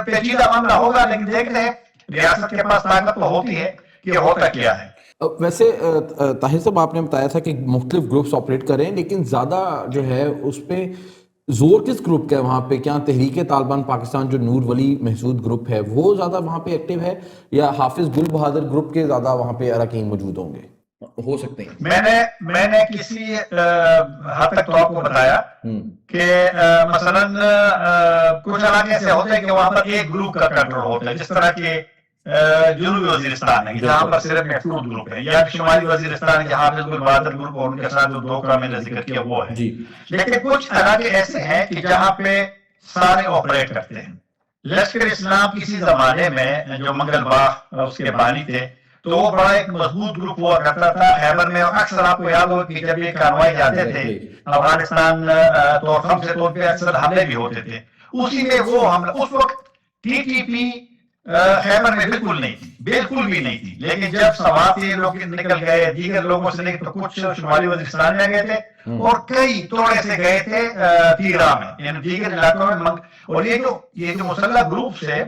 پیچیدہ معاملہ ہوگا. لیکن دیکھتے ہیں ریاست کے پاس طاقت تو ہوتی ہے کہ ہوتا کیا ہے. ویسے طاہر صاحب آپ نے بتایا تھا کہ مختلف گروپس آپریٹ کر رہے ہیں، لیکن زیادہ جو ہے اس پہ زور کس گروپ کا ہے وہاں پہ؟ کیا تحریک طالبان پاکستان جو نور ولی محسود گروپ ہے وہ زیادہ وہاں پہ ایکٹیو ہے، یا حافظ گل بہادر گروپ کے زیادہ وہاں پہ اراکین موجود ہوں گے، ہو سکتے ہیں؟ میں نے کسی حد تک تو آپ کو بتایا کہ مثلا کچھ علاقے ایسے ہوتے ہیں کہ وہاں پر ایک گروپ کا کنٹرول ہوتا ہے، جس طرح کہ جنوبی وزیرستان ہے جہاں پر صرف محفوظ گروپ ہے، یا شمالی وزیرستان جہاں حافظ گل بہادر گروپ اور ان کے ساتھ جو دو کا میں نے ذکر کیا وہ ہے. لیکن کچھ علاقے ایسے ہیں کہ جہاں پہ سارے آپریٹ کرتے ہیں. لشکر اسلام کسی زمانے میں جو منگل باغ اس کے بانی تھے تو وہ بڑا ایک مضبوط گروپ ہوا کرتا تھا خیبر میں، اور اکثر آپ کو یاد ہو کہ جب یہ کاروائی جاتے تھے افغانستان تو ہم سے تو ان پہ اکثر حملے بھی ہوتے تھے. اسی میں وہ حملہ اس وقت ٹی ٹی پی خیبر میں بالکل نہیں تھی، بالکل بھی نہیں تھی. لیکن جب سوات سے لوگ نکل گئے، دیگر لوگوں سے نکل، تو کچھ شمالی وزیرستان میں گئے تھے اور کئی توڑے سے گئے تھے تیرا میں، یعنی دیگر علاقوں میں. اور یہ جو مسلح گروپ سے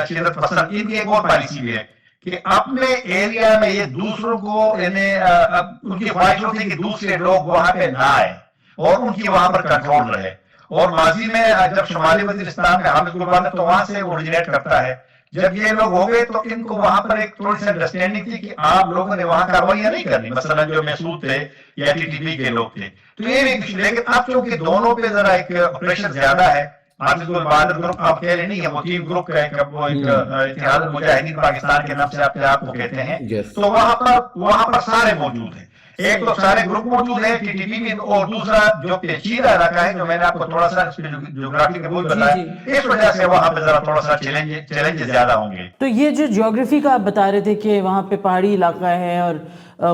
شدت پسند، ان کی ایک اور پالیسی بھی ہے کہ اپنے ایریا میں یہ دوسروں کو یعنی ان کی خواہش ہوتی ہے کہ دوسرے لوگ وہاں پہ نہ آئے اور ان کی وہاں پر کنٹرول رہے. اور ماضی میں جب شمالی وزیرستان میں حافظ گل بہادر تو وہاں سے اوریجنیٹ کرتا ہے، جب یہ لوگ ہو گئے تو ان کو وہاں پر ایک تھوڑی سی انڈرسٹینڈنگ تھی کہ آپ لوگوں نے وہاں کاروائیاں نہیں کرنی، مثلا جو محسود تھے یا ٹی ٹی پی کے لوگ تھے. تو یہ بھی، لیکن اب چونکہ دونوں پہ ذرا ایک پریشر زیادہ ہے. حافظ گل بہادر گروپ آپ کہہ رہے نہیں ہے، وہ تین گروپ کا ایک اتحاد المجاہدین پاکستان کے نام سے اپنے آپ کو کہتے ہیں. تو وہاں پر سارے موجود ہیں. ایک تو سارے گروپ موجود ہیں ٹی ٹی پی میں، اور دوسرا جو پیچیدہ علاقہ ہے جو میں نے آپ کو تھوڑا سا جغرافی کا بول بتایا، اس وجہ سے وہاں پہ ذرا تھوڑا سا چیلنج زیادہ ہوں گے. تو یہ جو جیوگرافی کا آپ بتا رہے تھے کہ وہاں پہ پہاڑی علاقہ ہے اور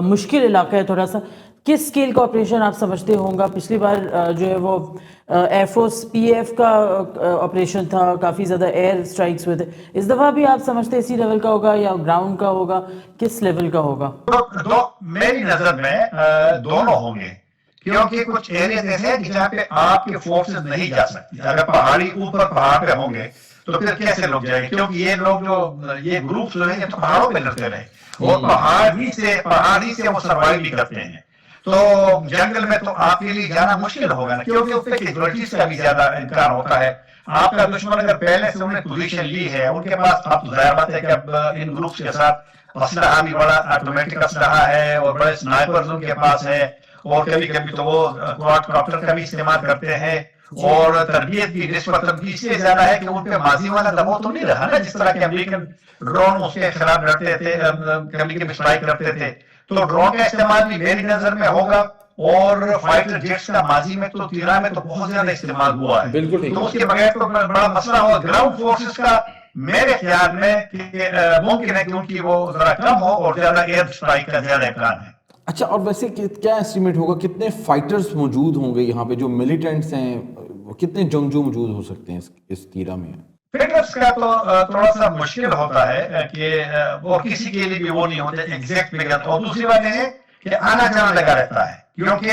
مشکل علاقہ ہے تھوڑا سا، کس سکیل کا آپریشن آپ سمجھتے ہوں گا؟ پچھلی بار جو ہے وہ ایئر فورس پی ایف کا آپریشن تھا، کافی زیادہ ایئر سٹرائکس ہوئے تھے. اس دفعہ بھی آپ سمجھتے اسی لیول کا ہوگا یا گراؤنڈ کا ہوگا؟ کس لیول کا ہوگا؟ میری نظر میں دونوں ہوں گے، کیونکہ کچھ ایریاز ایسے ہیں جہاں پہ آپ کے فورسز نہیں جا سکتی. اگر پہاڑی اوپر پہاڑ پہ ہوں گے تو پھر کیسے لوگ جائیں گے؟ کیونکہ یہ لوگ جو یہ گروپس جو ہیں یہ تو پہاڑوں پہ لڑتے رہے، اور پہاڑی سے وہ سروائیو بھی کرتے ہیں. تو جنگل میں تو آپ کے لیے جانا مشکل ہوگا نا، کیونکہ اس پہ کیجوالٹیز کا بھی زیادہ امکان ہوتا ہے. آپ کا دشمن اگر پہلے سے انہوں نے پوزیشن لی ہے، ان کے پاس اب تو ظاہر بات ہے کہ اب ان گروپس کے ساتھ اسلحہ بھی بڑا آٹومیٹک اسلحہ ہے اور بڑے سنائپرز ان کے پاس ہے، اور کبھی کبھی تو وہ کوارڈ کاپٹر کا بھی استعمال کرتے ہیں. اور تربیت بھی نسبت اس لیے زیادہ ہے کہ ان پہ ماضی والا دباؤ تو نہیں رہا نا، جس طرح کے امریکن ڈرون اس کے خلاف لڑتے تھے، کبھی کبھی اسٹرائک کرتے تھے. تو ڈرون کا استعمال بھی میری نظر میں ہوگا، اور فائٹر جیٹس کا ماضی میں تو تیرا میں تو بہت زیادہ استعمال ہوا ہے. بالکل، تو اس کے بغیر تو بڑا مسئلہ ہوگا. گراؤنڈ فورسز کا میرے خیال میں کہ ممکن ہے کہ ان کی وہ ذرا کم ہو اور زیادہ ایئر اسٹرائک کا زیادہ امکان ہے. اچھا، اور ویسے کیا ایسٹیمیٹ ہوگا کتنے فائٹرز موجود ہوں گے یہاں پہ جو ملیٹنٹس ہیں؟ کتنے جنگجو موجود ہو سکتے ہیں اس تیرا میں؟ فگرز کا تو تھوڑا سا مشکل ہوتا ہے کہ وہ کسی کے لیے بھی وہ نہیں ہوتے ایگزیکٹ فگر. اور دوسری بات یہ ہے کہ آنا جانا لگا رہتا ہے، کیونکہ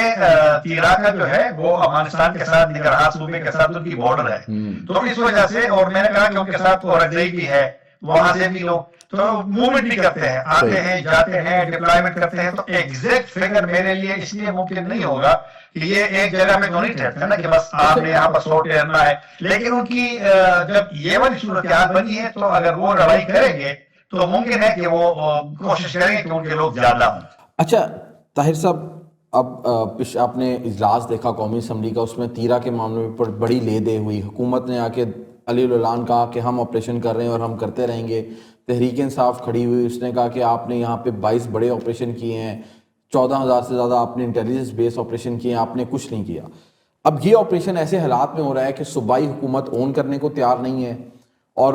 تیرا کا جو ہے وہ افغانستان کے ساتھ نگرہار صوبے کے ساتھ ان کی بارڈر ہے. تو اس وجہ سے، اور میں نے کہا کہ ان کے ساتھ رجئی بھی ہے، وہاں سے بھی لوگ تو موومنٹ بھی کرتے ہیں, آتے ہیں جاتے ہیں, ڈپلائمنٹ کرتے ہیں. تو ایگزیکٹ فگر میرے لیے اس لیے ممکن نہیں ہوگا کہ یہ ایک جگہ پہ تو نہیں ٹھہرتے نا کہ بس آپ نے یہاں پر 100 ٹھہرنا ہے. لیکن ان کی جب یہ والی صورتحال بنی ہے تو اگر وہ لڑائی کریں گے تو ممکن ہے کہ وہ کوشش کریں گے کہ ان کے لوگ زیادہ ہوں. اچھا طاہر صاحب, اب آپ نے اجلاس دیکھا قومی اسمبلی کا, اس میں تیرا کے معاملے پر بڑی لے دے ہوئی. حکومت نے آ کے علی الاعلان کہا کہ ہم آپریشن کر رہے ہیں اور ہم کرتے رہیں گے. تحریک انصاف کھڑی ہوئی, اس نے کہا کہ آپ نے یہاں پہ 22 بڑے آپریشن کیے ہیں, 14,000 سے زیادہ آپ نے انٹیلیجنس بیس آپریشن کیے ہیں, آپ نے کچھ نہیں کیا. اب یہ آپریشن ایسے حالات میں ہو رہا ہے کہ صوبائی حکومت اون کرنے کو تیار نہیں ہے اور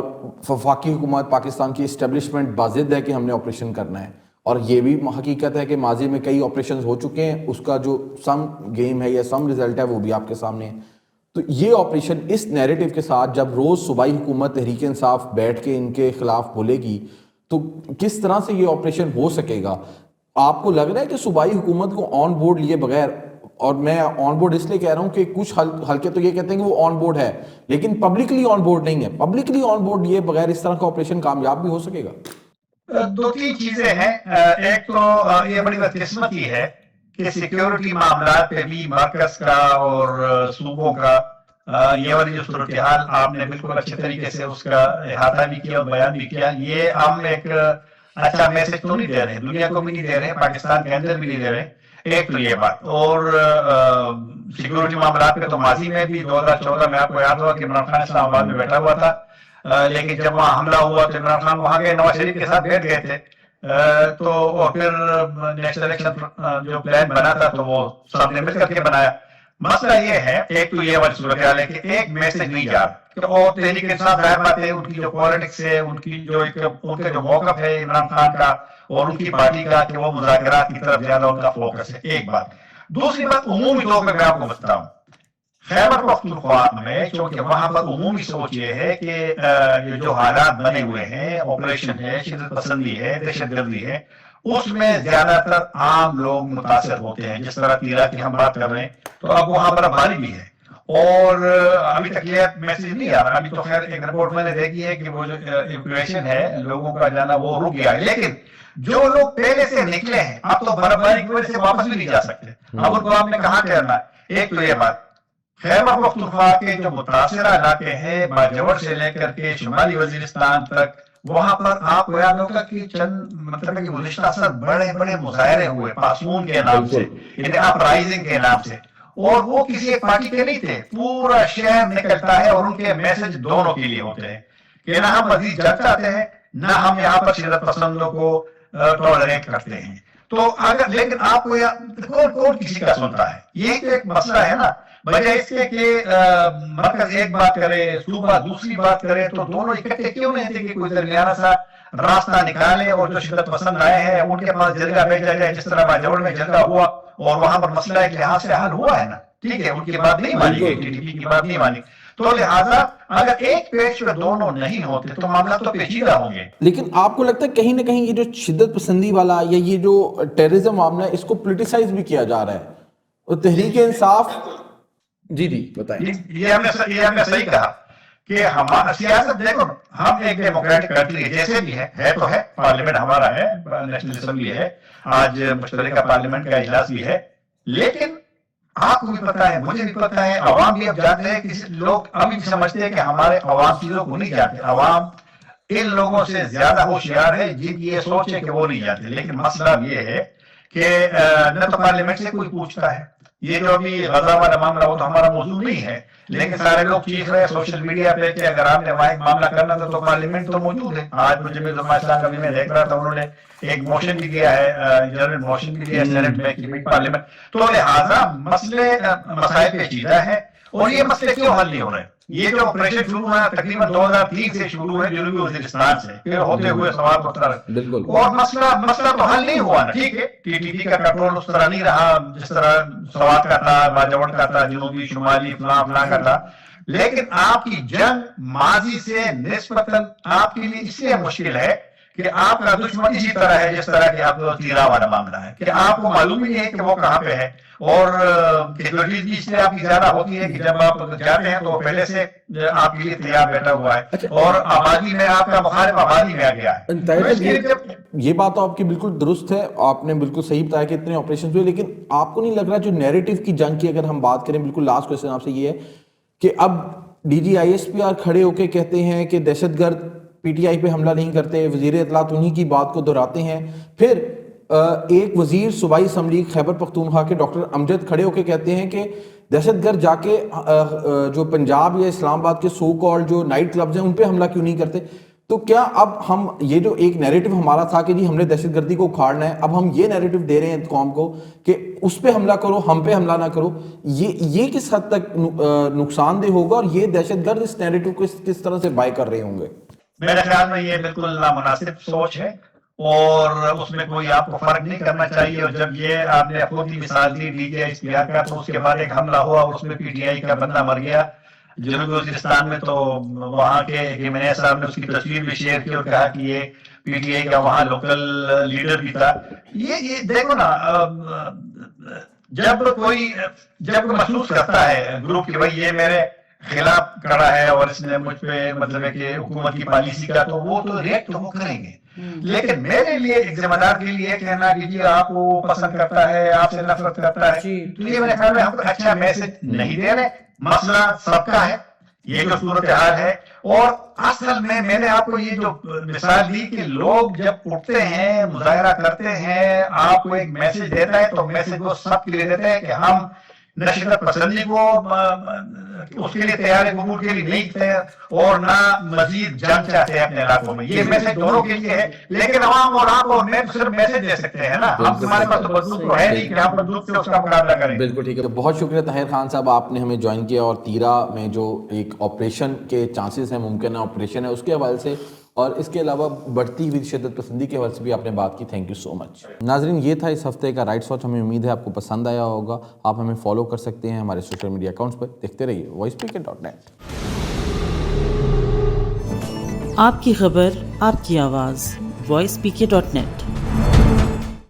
وفاقی حکومت پاکستان کی اسٹیبلشمنٹ باضد ہے کہ ہم نے آپریشن کرنا ہے. اور یہ بھی حقیقت ہے کہ ماضی میں کئی آپریشنز ہو چکے ہیں, اس کا جو سم گیم ہے یا سم رزلٹ ہے وہ بھی آپ کے سامنے ہے. تو یہ آپریشن اس نیریٹو کے ساتھ جب روز صوبائی حکومت تحریک انصاف بیٹھ کے ان کے خلاف بولے گی تو کس طرح سے یہ آپریشن ہو سکے گا؟ آپ کو لگ رہا ہے کہ صوبائی حکومت کو آن بورڈ لیے بغیر, اور میں آن بورڈ اس لیے کہہ رہا ہوں کہ کچھ حلقے تو یہ کہتے ہیں کہ وہ آن بورڈ ہے لیکن پبلکلی آن بورڈ نہیں ہے, پبلکلی آن بورڈ لیے بغیر اس طرح کا آپریشن کامیاب بھی ہو سکے گا؟ 2-3 چیزیں ہیں. ایک تو یہ بڑی بدقسمتی ہے کہ سیکیورٹی معاملات پہ بھی مرکز کا اور صوبوں کا یہ والی جو صورتحال آپ نے بالکل اچھے طریقے سے اس کا احاطہ بھی کیا اور بیان بھی کیا. یہ ہم ایک اچھا میسج تو نہیں دے رہے, دنیا کو بھی نہیں دے رہے, پاکستان کے اندر بھی نہیں دے رہے. ایک تو یہ بات. اور سیکیورٹی معاملات پہ تو ماضی میں بھی 2014 میں آپ کو یاد ہوا کہ عمران خان اسلام آباد میں بیٹھا ہوا تھا, لیکن جب وہاں حملہ ہوا تو عمران خان وہاں گئے, نواز شریف کے ساتھ بیٹھ گئے تھے. تو پھر نیکسٹ الیکشن جو پلان بنا تھا تو وہ سب نے مل کر کے بنایا. مسئلہ یہ ہے, ایک تو یہ والی صورتحال ہے کہ ایک میسج نہیں جا رہا, اور تحریک انصاف ظاہر بات ہے ان کی جو پالیٹکس ہے, ان کا جو موقف ہے عمران خان کا اور ان کی پارٹی کا کہ وہ مذاکرات کی طرف زیادہ ان کا فوکس ہے. ایک بات. دوسری بات عمومی طور پہ میں آپ کو بتاتا ہوں, خیبر پختونخوا میں چونکہ وہاں پر عمومی سوچ یہ ہے کہ یہ جو حالات بنے ہوئے ہیں, آپریشن ہے, شدت پسندی ہے, دہشت گردی ہے, اس میں زیادہ تر عام لوگ متاثر ہوتے ہیں. جس طرح تیرا کی ہم بات کر رہے ہیں تو اب وہاں پر باری بھی ہے, اور ابھی تک یہ میسج نہیں آ رہا. ابھی تو خیر ایک رپورٹ میں نے دیکھی ہے کہ وہ جو ایویکویشن ہے, لوگوں کا جانا وہ رک گیا ہے, لیکن جو لوگ پہلے سے نکلے ہیں اب تو برفباری کی وجہ سے واپس بھی نہیں جا سکتے. اب ان کو آپ نے کہاں ٹھہرنا ہے. ایک تو یہ بات. خیبر پختونخوا کے جو متاثرہ علاقے ہیں باجوڑ سے لے کر کے شمالی وزیرستان تک, وہاں پر آپ کو یاد ہوگا کہ چند مطلب کہ گزشتہ سال بڑے بڑے مظاہرے ہوئے پاسمون کے نام سے, یعنی اپرائزنگ کے نام سے, اور وہ کسی ایک پارٹی کے نہیں تھے. پورا شہر نکلتا ہے اور ان کے میسج دونوں کے لیے ہوتے ہیں کہ نہ ہم مزید جنگ چاہتے ہیں, نہ ہم یہاں پر شدت پسندوں کو ٹالریٹ کرتے ہیں. تو اگر لیکن آپ کو کون کسی کا سنتا ہے, یہ تو ایک مسئلہ ہے نا. بجائے اس کے کہ مرکز ایک بات کرے, صوبہ دوسری بات کرے, تو دونوں اکٹھے کیوں نہیں تھے کہ کوئی درمیانہ سا راستہ نکالے اور جو شدت پسند آئے ہیں ان کے پاس جرگہ بھیجا جائے, جس طرح باجوڑ میں جرگہ ہوا اور وہاں پر مسئلہ ایک لحاظ سے حل ہوا ہے نا. ٹھیک ہے, ان کی بات نہیں مانی گئی, ٹی ڈی پی کی بات نہیں مانی. تو لہٰذا اگر ایک پیج پہ دونوں نہیں ہوتے تو معاملہ تو پیچیدہ ہوں گے. لیکن آپ کو لگتا ہے کہیں نہ کہیں یہ جو شدت پسندی والا یا یہ جو ٹیررزم معاملہ ہے اس کو پولیٹیسائز بھی کیا جا رہا ہے, اور تحریک انصاف جی بتائیں. یہ ہم نے صحیح کہا کہ ہمارا سیاست دیکھو, ہم ایک ڈیموکریٹک کنٹری جیسے بھی ہے تو ہے, پارلیمنٹ ہمارا ہے, نیشنل اسمبلی ہے, آج مشترکہ پارلیمنٹ کا اجلاس بھی ہے, لیکن آپ کو بھی پتا ہے, مجھے بھی پتا ہے, عوام بھی اب جانتے ہیں. کسی لوگ ابھی بھی سمجھتے ہیں کہ ہمارے عوام چیزوں کو نہیں جانتے. عوام ان لوگوں سے زیادہ ہوشیار ہے جن کی یہ سوچ ہے کہ وہ نہیں جانتے. لیکن مسئلہ یہ ہے کہ نہ تو پارلیمنٹ سے کوئی پوچھتا ہے. یہ جو ابھی غزہ والا معاملہ وہ تو ہمارا موضوع نہیں ہے, لیکن سارے لوگ چیخ رہے ہیں سوشل میڈیا پہ کہ اگر آپ نے وہاں ایک معاملہ کرنا تھا تو پارلیمنٹ تو موجود ہے. آج مجھے بھی کا بھی میں دیکھ رہا تھا, انہوں نے ایک موشن بھی دیا ہے, جنرل موشن بھی دیا ہے سینٹ میں کہ پارلیمنٹ. تو لہٰذا مسئلے مسائل پیچیدہ ہیں, اور یہ مسئلے کیوں حل نہیں ہو رہے. یہ جو آپریشن شروع ہوا تقریباً 2003 سے شروع ہے جنوبی وزیرستان سے, پھر ہوتے ہوئے سوال بالکل, اور مسئلہ تو حل نہیں ہوا نا. ٹھیک ہے, ٹی ٹی پی کا کنٹرول اس طرح نہیں رہا جس طرح سوات کا تھا, باجوڑ کا تھا, جنوبی شمالی فلاں کا تھا, لیکن آپ کی جنگ ماضی سے نسبتاً آپ کے لیے اس لیے مشکل ہے کہ آپ کا دشمن اسی طرح ہے جس طرح کہ آپ تیرا والا معاملہ ہے کہ آپ کو معلوم ہی نہیں ہے کہ وہ کہاں پہ ہے، اور کیجولیٹیز بھی اس لیے آپ کی زیادہ ہوتی ہے کہ جب آپ جاتے ہیں تو پہلے سے آپ کے لیے تیار بیٹھا ہوا ہے، اور آبادی میں آپ کا مخالف آبادی میں آ گیا ہے۔ یہ بات تو آپ کی بالکل درست ہے، آپ نے بالکل صحیح بتایا کہ اتنے آپریشن ہوئے، لیکن آپ کو نہیں لگ رہا جو نیریٹو کی جنگ کی اگر ہم بات کریں، بالکل لاسٹ کویسچن آپ سے یہ ہے کہ اب D G I S P R کھڑے ہو کے کہتے ہیں کہ دہشت گرد پی ٹی آئی پہ حملہ نہیں کرتے، وزیر اطلاعات انہی کی بات کو دہراتے ہیں، پھر ایک وزیر صوبائی اسمبلی خیبر پختونخوا کے ڈاکٹر امجد کھڑے ہو کے کہتے ہیں کہ دہشت گرد جا کے جو پنجاب یا اسلام آباد کے سو کال جو نائٹ کلبز ہیں ان پہ حملہ کیوں نہیں کرتے؟ تو کیا اب ہم یہ جو ایک نیریٹو ہمارا تھا کہ جی ہم نے دہشت گردی کو اکھاڑنا ہے، اب ہم یہ نیریٹو دے رہے ہیں قوم کو کہ اس پہ حملہ کرو، ہم پہ حملہ نہ کرو، یہ کس حد تک نقصان دہ ہوگا، اور یہ دہشت گرد اس نیریٹو کو کس طرح سے بائی کر رہے ہوں گے؟ میرے خیال میں یہ بالکل نامناسب سوچ ہے، اور اس میں کوئی آپ کو فرق نہیں کرنا چاہیے، اور جب یہ آپ نے خود ہی مثال دی D G S P R کا، تو اس کے بعد ایک حملہ ہوا اور اس میں پی ٹی آئی کا بندہ مر گیا جنوبی وزیرستان میں، تو وہاں کے ایمنیا صاحب نے اس کی تصویر بھی شیئر کی اور کہا کہ یہ پی ٹی آئی کا وہاں لوکل لیڈر بھی تھا۔ یہ دیکھو نا، جب کوئی محسوس کرتا ہے گروپ کہ بھائی یہ میرے خلاف کھڑا ہے اور اس نے مجھ پہ مطلب ہے کہ حکومت کی پالیسی کا، تو وہ تو ریئیکٹ تو وہ کریں گے، لیکن میرے لیے ایک ذمہ دار کے لیے کہنا کہ جی آپ کو پسند کرتا ہے، آپ سے نفرت کرتا ہے، تو یہ میرے خیال میں ہم کو اچھا میسج نہیں دے رہے۔ مسئلہ سب کا ہے، یہ جو صورتحال ہے، اور اصل میں نے آپ کو یہ جو مثال دی کہ لوگ جب اٹھتے ہیں، مظاہرہ کرتے ہیں، آپ کو ایک میسج دیتا ہے، تو میسج وہ سب کے لیے دیتے ہیں کہ ہم نشست پسندی کو اس کے لیے تیار قبول کے لیے نہیں تھے، اور نہ مزید جنگ چاہتے ہیں اپنے علاقوں میں۔ یہ میسج دونوں کے لیے ہے، لیکن عوام اور آپ اور میں صرف میسج دے سکتے ہیں نا، ہمارے پاس بندوق تو ہے نہیں کہ ہم بندوق سے اس کا مقابلہ کریں۔ بالکل ٹھیک ہے، بہت شکریہ طاہر خان صاحب، آپ نے ہمیں جوائن کیا، اور تیرا میں جو ایک آپریشن کے چانسز ہیں، ممکنہ آپریشن ہے، اس کے حوالے سے، اور اس کے علاوہ بڑھتی ہوئی شدت پسندی کے حوالے سے بھی آپ نے بات کی۔ تھینک یو سو مچ۔ ناظرین، یہ تھا اس ہفتے کا رائٹ واچ، ہمیں امید ہے آپ کو پسند آیا ہوگا۔ آپ ہمیں فالو کر سکتے ہیں ہمارے سوشل میڈیا اکاؤنٹس پر، دیکھتے رہیے voicepk.net۔ آپ کی خبر، آپ کی آواز، voicepk.net۔